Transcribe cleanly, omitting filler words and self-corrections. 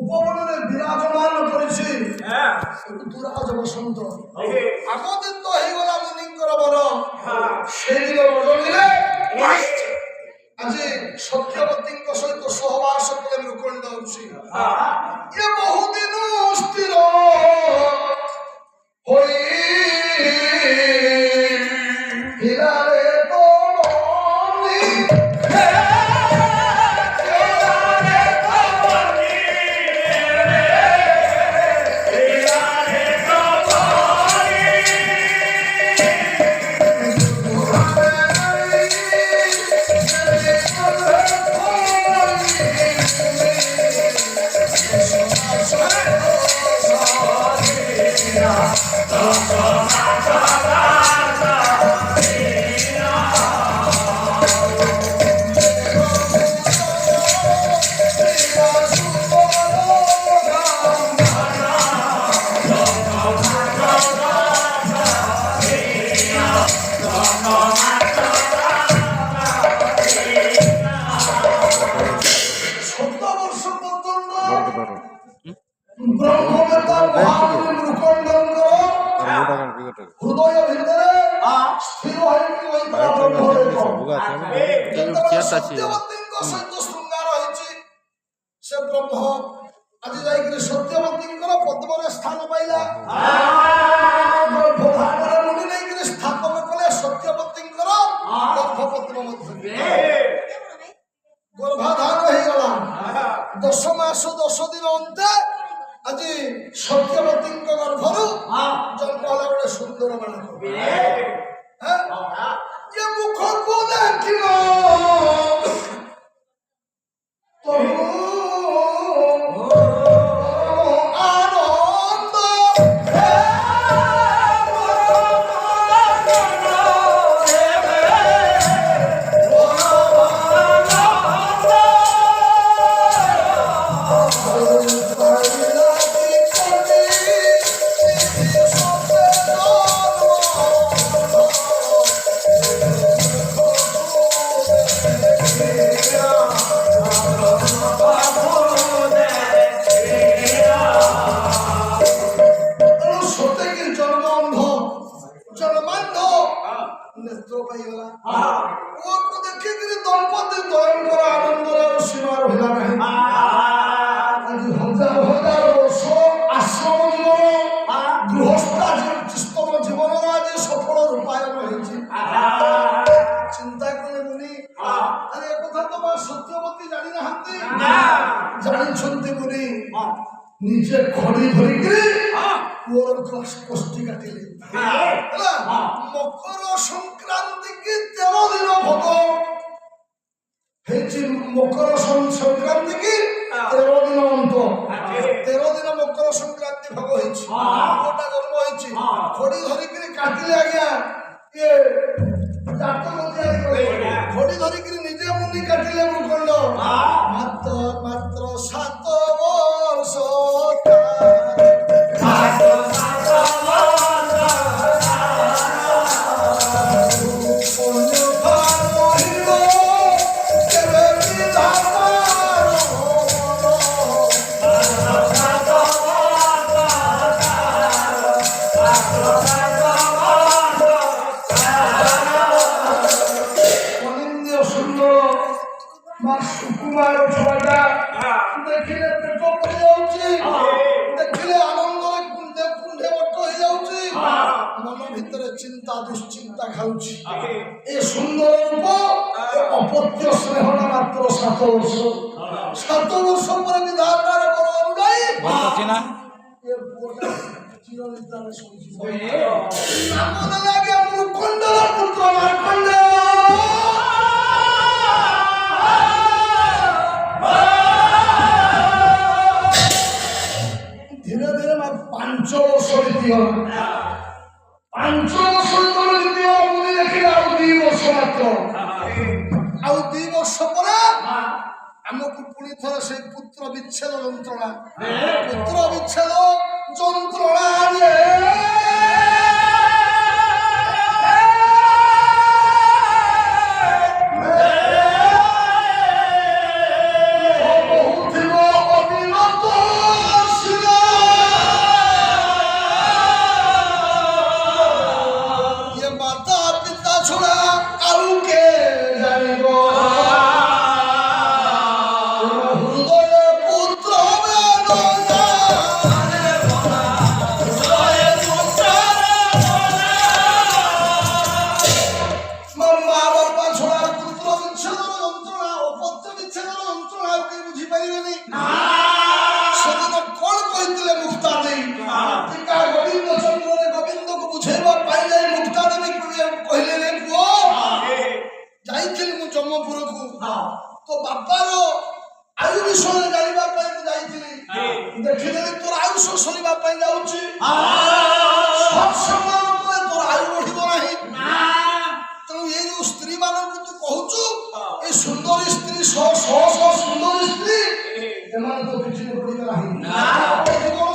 উপবনে বিরাজমান করেছি ঋতুরাজ বসন্ত আমাদের তো হয়েগলা মুনিঙ্কর বড় সেদিন বদলিলে আজি সত্যবতীঙ্ক সহিত সহবাস করে মুকুণ্ড ঋষি এ বহুদিন স্থির হই হিলারে তো সে ব্রহ্ম আজ যাইকি সত্যবতীঙ্কর পদ্মরে স্থান পাইলা মুনি নেইকি স্থাপন কলে সত্যবতীঙ্কর গর্ভপদ্ম মধ্যে গর্ভাধান হয়ে গলা 10 মাস 10 দিন অন্তে আজি সত্যবতীঙ্ক গর্ভরু জন্ম হলা বড় সুন্দর বালক হ্যাঁ যে মুখକୁ ଦେଖିବ চিন্তা করে মুনি আরে কথা তোমার সত্যবতী জানি না হাতে জানিছন্তি মুনি নিজে খড়ি ধরিকি ওর কষ্টি কাটিলে মকর সংক্রান্তি কি 13 দিন ভোগ হয়েছে মকর সংক্রান্তি কি 13 দিন অন্ত 13 দিন মকর সংক্রান্তি ভোগ হয়েছে ওটা জন্ম হয়েছে খড়ি ধরিকি কাটিলে আজ্ঞা ইয়ে খড়ি ধরিকি নিজে মুনি কাটিলে মুকুণ্ড মাত্র 7 বর্ষ চিন্তা দুশ্চিন্তা খাউছি এ সুন্দর রূপ অপত্য স্নেহটা মাত্র 7 বর্ষ 7 বর্ষ পরে বিধাতার বড় অনুযায়ী না এ পুরোটা চিরনিদ্রায় শুনছি নাম লাগে মুকুন্দর পুত্র মার্কণ্ড ধীরে ধীরে 5 বছর দিও 5 বছর ধরে দিও মুনি দেখিলে আর 2 বছর মাত্র আর 2 বছর পরে আমাকে পুনি থরে সেই পুত্র বিচ্ছেদ যন্ত্রণা পুত্র বিচ্ছেদ যন্ত্রণা বহুত অবিনত তো ବାପାର ଆୟୁ ବିଷୟରେ ଜାଣିବା ପାଇଁ ମୁଁ ଯାଇଥିଲି ଦେଖିଦେଲି ତୋର ଆୟୁଷ ସରିବା ପାଇଁ ଯାଉଛି ତୋର ଆୟୁ ବଢିବ ନାହିଁ ତେଣୁ ଏଇ ଯୋଉ ସ୍ତ୍ରୀ ମାନଙ୍କୁ ତୁ କହୁଛୁ ଏଇ ସୁନ୍ଦରୀ ସ୍ତ୍ରୀ ଶହ ଶହ ସୁନ୍ଦରୀ ସ୍ତ୍ରୀ ଏମାନେ ତ କିଛି ପଡିବେ ନାହିଁ